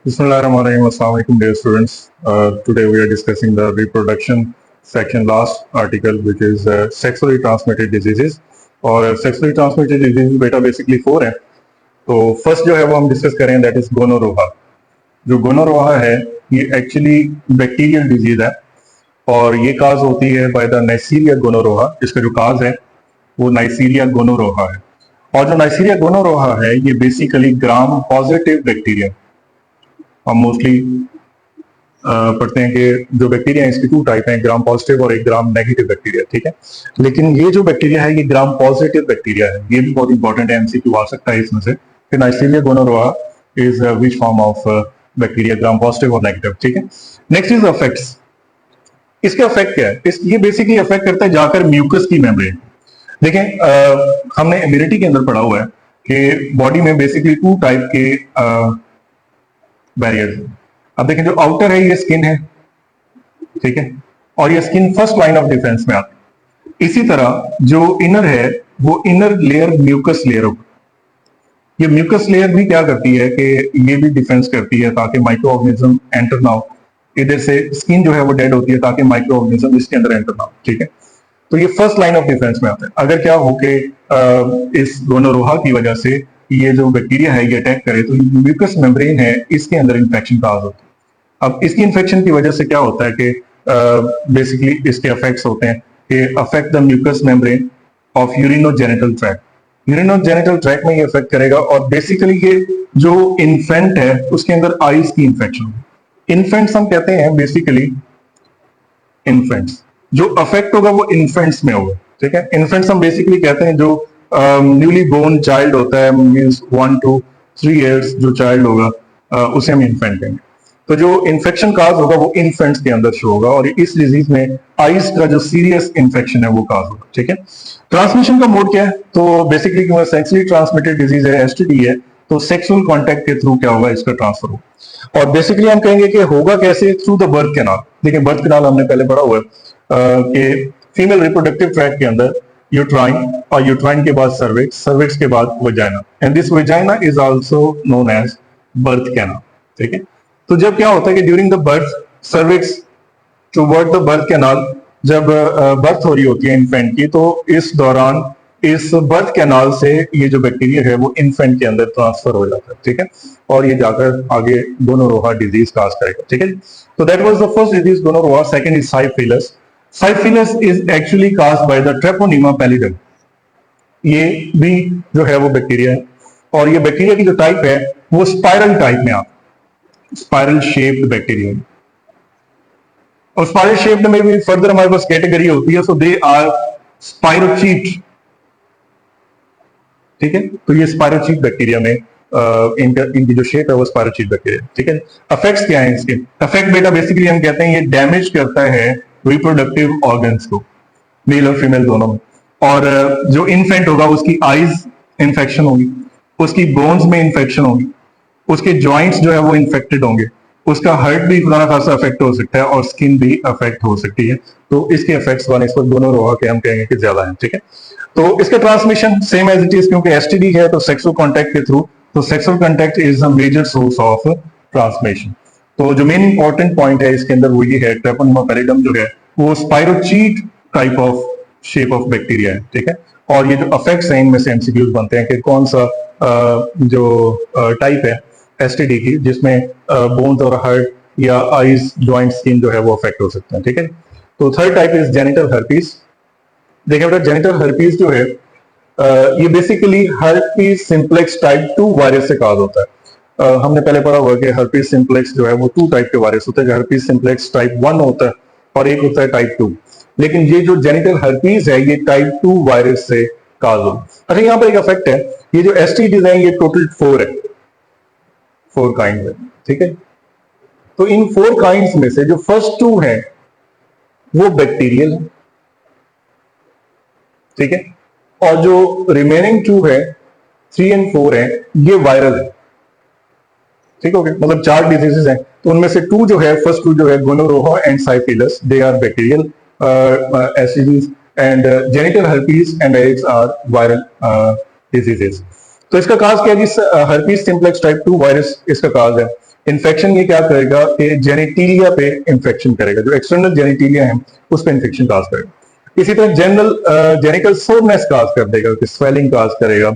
Bismillahirrahmanirrahim. Assalamu alaikum, dear students. Today we are discussing the reproduction section, last article, which is sexually transmitted diseases. और sexually transmitted diseases बेटा basically 4 हैं. तो first जो है वो हम डिस्कस करें, that is गोनोरोहा. जो गोनोरोहा है ये एक्चुअली बैक्टीरियल डिजीज है और ये काज होती है बाय द नाइसीरिया गोनोरोहा. इसका जो काज है वो नाइसीरिया गोनोरोहा है. और जो नाइसीरिया गोनोरोहा है ये बेसिकली ग्राम पॉजिटिव बैक्टीरिया. हम मोस्टली पढ़ते हैं कि जो बैक्टीरिया है इसके 2 टाइप हैं, ग्राम पॉजिटिव और एक ग्राम नेगेटिव बैक्टीरिया. ठीक है, लेकिन ये जो बैक्टीरिया है ये ग्राम पॉजिटिव बैक्टीरिया है. ये भी बहुत इंपॉर्टेंट है, एमसीक्यू आ सकता है इसमें से कि neisseria gonorrhoea is which form of bacteria, gram positive और नेगेटिव. ठीक है, नेक्स्ट इज अफेक्ट्स. इसके अफेक्ट क्या है? ये बेसिकली अफेक्ट करता है जाकर म्यूकस की मेम्ब्रेन. देखें हमने इम्यूनिटी के अंदर पढ़ा हुआ है कि बॉडी में बेसिकली 2 टाइप के बैरियर्स. अब देखें जो आउटर है ये स्किन है, ठीक है, और ये skin first line of defence में आती है. इसी तरह जो इनर है वो इनर लेयर म्यूकस लेयर होगा. ये म्यूकस लेयर भी क्या करती है कि ये भी डिफेंस करती है ताकि माइक्रो ऑर्गेनिज्म एंटर ना हो. इधर से स्किन जो है वो डेड होती है ताकि माइक्रो ऑर्गेनिज्म इसके अंदर एंटर ना हो. ठीक है, तो ये फर्स्ट लाइन ऑफ डिफेंस में आता है. अगर क्या हो कि इस गोनोरोहा की वजह से ये जो बैक्टीरिया है ये अटैक करे तो म्यूकस मेम्ब्रेन है इसके अंदर इंफेक्शन काज होती है. अब इसकी इंफेक्शन की वजह से क्या होता है कि बेसिकली इसके इफेक्ट्स होते हैं कि affect the mucous membrane of urinogenital tract. Urinogenital tract में ये अफेक्ट करेगा और बेसिकली ये जो इन्फेंट है उसके अंदर आईज की इंफेक्शन होगी. इन्फेंट्स हम कहते हैं बेसिकली इन्फेंट्स, जो अफेक्ट होगा वो इन्फेंट्स में होगा. ठीक है, इन्फेंट्स हम बेसिकली कहते हैं जो न्यूली बोर्न चाइल्ड होता है, मींस 1 to 3 years जो चाइल्ड होगा उसे हम इन्फेंट कहेंगे. तो जो इन्फेक्शन काज होगा वो इन्फेंट्स के अंदर शो होगा और इस डिजीज में आइज का जो सीरियस इन्फेक्शन है वो काज होगा. ठीक है, ट्रांसमिशन का मोड क्या है? तो बेसिकली सेक्सुअली ट्रांसमिटेड डिजीज है, एसटीडी है, तो सेक्सुअल कांटेक्ट के थ्रू क्या होगा, इसका ट्रांसफर होगा. और बेसिकली हम कहेंगे कि होगा कैसे? Through the birth canal. देखिए बर्थ कैनाल हमने पहले पढ़ा हुआ है कि फीमेल रिप्रोडक्टिव ट्रैक्ट के अंदर यूट्राइन और यूट्राइन के बाद सर्विक्स, सर्विक्स के बाद vagina, and this vagina is also known as birth canal. ठीक है, तो जब क्या होता है कि during the birth cervix toward the birth canal, जब बर्थ हो रही होती है इन्फेंट की, तो इस दौरान इस बर्थ कैनाल से ये जो बैक्टीरिया है वो इन्फेंट के अंदर ट्रांसफर हो जाता है. ठीक है, और ये जाकर आगे गोनोरोहा डिजीज काज करेगा. ठीक है, तो that was the first disease gonorrhoea. Second is syphilis. Syphilis is actually caused by the treponema pallidum. ये भी जो है वो बैक्टीरिया है और ये बैक्टीरिया की जो टाइप है वो स्पाइरल टाइप में आता है, स्पाइरल शेप्ड बैक्टीरिया. और स्पाइरल शेप्ड में भी फर्दर हमारे पास कैटेगरी होती है, सो दे आर स्पाइरोचीट. ठीक है, तो ये स्पाइरोचीट बैक्टीरिया में इनकी जो शेप है वो स्पाइरोचीट बैक्टीरिया. ठीक है, अफेक्ट्स क्या है इसके? अफेक्ट बेटा बेसिकली हम कहते हैं ये डैमेज करता है रिप्रोडक्टिव ऑर्गन्स को, मेल और फीमेल दोनों में. और जो इन्फेंट होगा उसकी आईज इंफेक्शन होगी, उसकी बोन्स में इंफेक्शन होगी, उसके जॉइंट्स जो है वो इन्फेक्टेड होंगे, उसका हार्ट भी थोड़ा खासा अफेक्ट हो सकता है और स्किन भी अफेक्ट हो सकती है. तो इसके इफेक्ट्स बनिस्बत गोनोरोहा के हम कहेंगे कि ज्यादा है. ठीक है, तो इसका transmission same as it is, क्योंकि एसटीडी है तो सेक्सुअल कांटेक्ट के थ्रू, तो sexual contact is a major source of transmission. तो जो मेन इंपॉर्टेंट पॉइंट है इसके अंदर वो ये है, ट्रेपोनिमा पैलिडम जो है वो spirochete type of shape of bacteria है. ठीक है, और ये जो अफेक्ट्स हैं इनमें से एमसीक्यूज बनते हैं कि कौन सा जो टाइप है एसटीडी की जिसमें बोन्स और हार्ट या आईज जॉइंट स्किन जो है वो अफेक्ट हो सकते हैं. ठीक है, तो third type is genital herpes. देखिए बेटा जेनिटल हर्पीज जो है ये basically herpes simplex type 2 virus से काज होता है. हमने पहले पढ़ा हुआ कि हर्पीज सिंप्लेक्स जो है वो 2 टाइप के वायरस होते हैं. हर्पीज सिंप्लेक्स टाइप 1 होता है और एक होता है टाइप 2. लेकिन ये जो जेनिटल हर्पीज है ये टाइप 2 वायरस से काज होता है. अच्छा, यहाँ पर एक अफेक्ट है, ये जो एसटीडीज है ये टोटल 4 है, 4 काइंड है. ठीक है, तो इन 4 काइंड्स में से जो फर्स्ट 2 है वो बैक्टीरियल है. ठीक है, और जो रिमेनिंग 2 है 3 and 4 है ये वायरल है. ठीक हो गया, मतलब 4 डिजीजेस हैं, तो उनमें से 2 जो है, फर्स्ट 2 जो है gonorrhoea and syphilis, they are bacterial STDs, and genital herpes and AIDS are viral diseases. तो इसका काज क्या है जी? हर्पीज सिंप्लेक्स टाइप 2 वायरस इसका काज है. इन्फेक्शन ये क्या करेगा कि जेनिटिलिया पे इन्फेक्शन करेगा, जो एक्सटर्नल जेनिटिलिया है उस पर इन्फेक्शन काज करेगा। इसी तरह जनरल जेनिकल सोरनेस काज कर देगा, स्वेलिंग काज करेगा,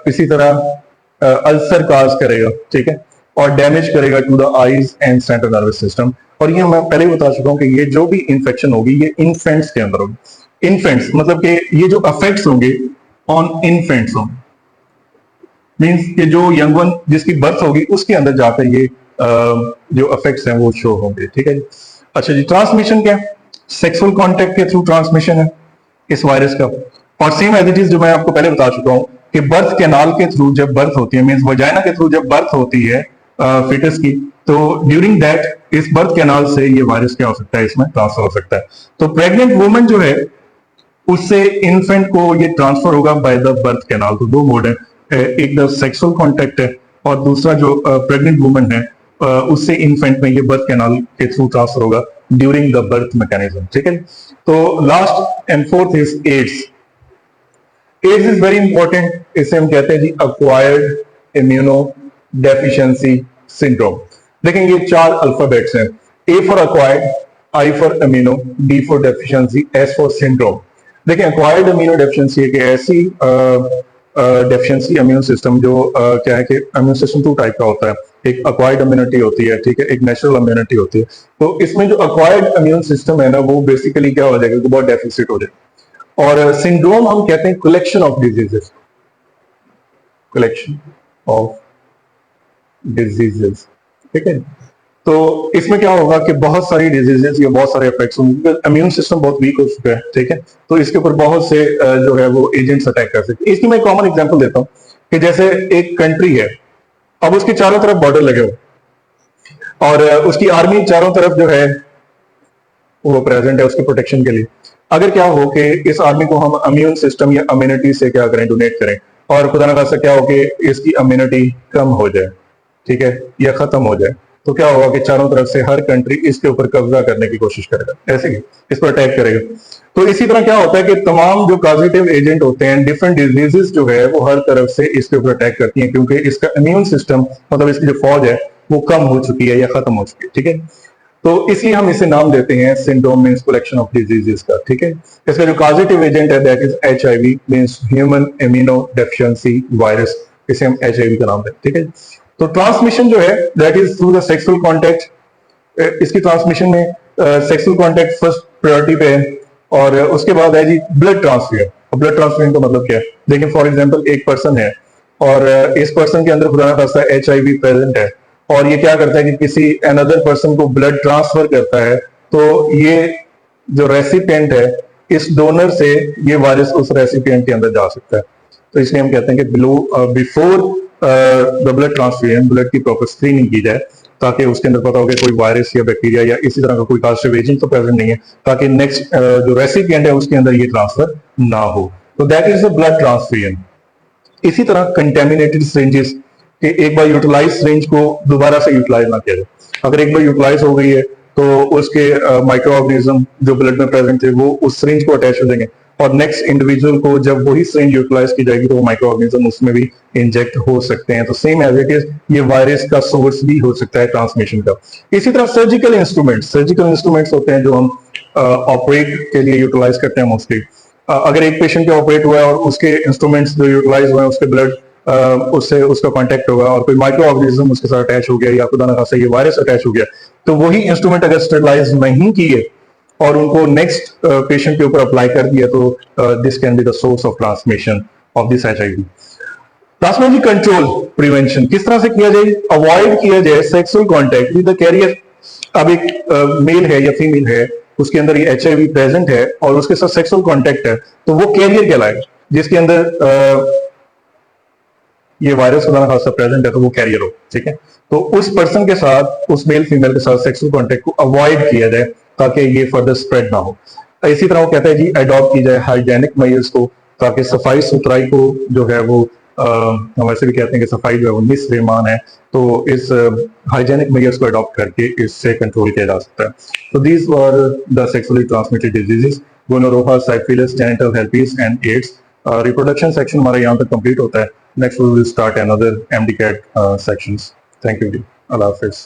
इसी तरह अल्सर काज करेगा, ठीक है, और डैमेज करेगा to the eyes and central nervous system. और ये मैं पहले ही बता चुका हूं कि ये जो भी इन्फेक्शन होगी ये इन्फेंट्स के अंदर होगी। इन्फेंट्स मतलब कि ये जो अफेक्ट्स होंगे ऑन इन्फेंट्स होंगे, मीन्स कि जो यंग वन जिसकी बर्थ होगी उसके अंदर जाकर ये जो अफेक्ट्स हैं वो शो होंगे, ठीक है जी। अच्छा जी, ट्रांसमिशन क्या है? सेक्सुअल कांटेक्ट के थ्रू ट्रांसमिशन है इस वायरस का। और सेम एज इट इज जो मैं आपको पहले बता चुका हूं कि बर्थ कैनाल के थ्रू जब बर्थ होती है, मीन्स वजाइना के थ्रू जब बर्थ होती है फिटस की, तो ड्यूरिंग दैट इस बर्थ कैनाल से ये वायरस क्या हो सकता है, इसमें ट्रांसफर हो सकता है। तो प्रेग्नेंट वुमन जो है उससे इन्फेंट को ये ट्रांसफर होगा बाय द बर्थ कैनाल। तो दो मोड है, एक द सेक्सुअल कांटेक्ट है और दूसरा जो प्रेग्नेंट वुमन है उससे इन्फेंट में ये बर्थ कैनाल के थ्रू ट्रांसफर होगा ड्यूरिंग द बर्थ मैकेनिज्म, ठीक है। तो last and fourth is AIDS. AIDS is very important, इसे हम कहते हैं जी अक्वायर्ड इम्यूनो डेफिशिएंसी सिंड्रोम। देखेंगे चार अल्फाबेट्स हैं, A for acquired, I for amino, D for deficiency, S for syndrome. देखिए अक्वायर्ड अमीनो डेफिशिएंसी एक ऐसी डेफिशिएंसी इम्यून सिस्टम जो क्या है कि इम्यून सिस्टम टू टाइप का होता है, एक अक्वायर्ड इम्यूनिटी होती है, ठीक है, एक नेचुरल इम्यूनिटी होती है। तो इसमें जो अक्वायर्ड इम्यून सिस्टम है ना वो बेसिकली क्या हो जाएगा कि बहुत डेफिसिट हो जाएगा। और सिंड्रोम हम कहते हैं collection of diseases, collection of diseases, ठीक है। तो इसमें क्या होगा कि बहुत सारी डिजीजेस या बहुत सारे इफेक्ट्स होंगे, इम्यून सिस्टम बहुत वीक हो चुका है, ठीक है। तो इसके ऊपर बहुत से जो है वो एजेंट्स अटैक कर सकते हैं। इसकी मैं कॉमन एग्जांपल देता हूं कि जैसे एक कंट्री है, अब उसके चारों तरफ बॉर्डर लगे हो और उसकी आर्मी चारों तरफ जो है वो प्रेजेंट है उसके प्रोटेक्शन के लिए। अगर क्या हो कि इस आर्मी को हम इम्यून सिस्टम या इम्यूनिटी से क्या करें, डोनेट करें, और खुदा न खास्ता क्या हो कि इसकी इम्यूनिटी कम हो जाए, ठीक है, या खत्म हो जाए, तो क्या होगा कि चारों तरफ से हर कंट्री इसके ऊपर कब्जा करने की कोशिश करेगा, ऐसे ही इस पर अटैक करेगा। तो इसी तरह क्या होता है कि तमाम जो पॉजिटिव एजेंट होते हैं, डिफरेंट डिजीजेस जो है वो हर तरफ से इसके ऊपर अटैक करती हैं, क्योंकि इसका इम्यून सिस्टम मतलब इसकी जो फौज है वो कम हो चुकी है या खत्म हो चुकी है, ठीक है। तो इसलिए हम इसे नाम देते हैं syndrome, means collection of diseases का, ठीक है। इसका जो पॉजिटिव एजेंट है that is HIV, means human immuno deficiency virus, इसे हम एचआईवी का नाम देते हैं, ठीक है। तो ट्रांसमिशन जो है that is through the sexual contact. इसकी ट्रांसमिशन में सेक्सुअल कांटेक्ट फर्स्ट प्रायोरिटी पे है, और उसके बाद है जी ब्लड ट्रांसफ्यूजन। ब्लड ट्रांसफ्यूजन का मतलब क्या है? देखिए फॉर एग्जांपल एक पर्सन है और इस पर्सन के अंदर खुदा ना खास्ता एचआईवी प्रेजेंट है, और ये क्या करता है कि किसी अनदर पर्सन को ब्लड ट्रांसफर करता है, तो ये जो रेसिपिएंट है इस डोनर से ये वायरस उस रेसिपिएंट के अंदर जा सकता है। तो इसलिए हम कहते हैं कि before the blood transfusion blood की प्रॉपर स्क्रीनिंग की जाए, ताकि उसके अंदर पता हो कि कोई वायरस या बैक्टीरिया या इसी तरह का कोई पॉजिटिव एजेंट तो प्रेजेंट नहीं है, ताकि नेक्स्ट जो रेसिपिएंट है उसके अंदर ये ट्रांसफर ना हो। तो that is the blood transfusion. इसी तरह कंटेमिनेटेड सिरिंजेस, कि एक बार यूटिलाइज सिरिंज को दोबारा से यूटिलाइज ना किया जाए। अगर एक बार यूटिलाइज हो गई है तो उसके माइक्रो ऑर्गेनिज्म जो ब्लड में प्रेजेंट थे वो उस सिरिंज को अटैच हो जाएंगे, और नेक्स्ट इंडिविजुअल को जब वही सिरिंज यूटिलाइज की जाएगी तो वो माइक्रो ऑर्गेनिज्म उसमें भी इंजेक्ट हो सकते हैं। तो सेम एज इट इज ये वायरस का सोर्स भी हो सकता है ट्रांसमिशन का। इसी तरह सर्जिकल इंस्ट्रूमेंट्स होते हैं जो हम ऑपरेट के लिए यूटिलाइज करते हैं मोस्टली। अगर एक पेशेंट के ऑपरेट हुआ है और उसके इंस्ट्रूमेंट्स जो यूटिलाइज हुए हैं उसके ब्लड उससे उसका कांटेक्ट होगा और कोई माइक्रो ऑर्गेनिज्म उसके साथ अटैच हो गया या खुदा ना खास्ता ये वायरस अटैच हो गया, तो वही इंस्ट्रूमेंट अगर स्टरलाइज नहीं किए और उनको नेक्स्ट पेशेंट के ऊपर अप्लाई कर दिया, तो this can be the source of transmission of this HIV. Plasma control prevention किस तरह से किया जाए? अवॉइड किया जाए sexual contact with the carrier. अब एक मेल है या फीमेल है, उसके अंदर ये एचआईवी प्रेजेंट है और उसके साथ सेक्सुअल कांटेक्ट है, तो वो कैरियर कहलाएगा, जिसके अंदर ये वायरस खुदा ना खास्ता प्रेजेंट है, तो वो कैरियर हो, ठीक है। तो उस पर्सन के साथ, उस मेल फीमेल के साथ सेक्सुअल कांटेक्ट को अवॉइड किया जाए ताकि ये फर्दर स्प्रेड ना हो। इसी तरह वो कहता है जी अडॉप्ट की जाए हाइजेनिक मेजर्स को, ताकि सफाई सुथराई को जो है वो हम वैसे भी कहते हैं कि सफाई जो है वो निस्वेमान है, तो इस हाइजेनिक मेजर्स को अडॉप्ट करके इससे कंट्रोल किया जा सकता है। तो these were the sexually transmitted diseases, gonorrhoea, syphilis, genital herpes and AIDS. Reproduction section हमारा यहाँ तक कंप्लीट होता है। Next we will start another MD-CAT sections. Thank you. Allah Hafiz.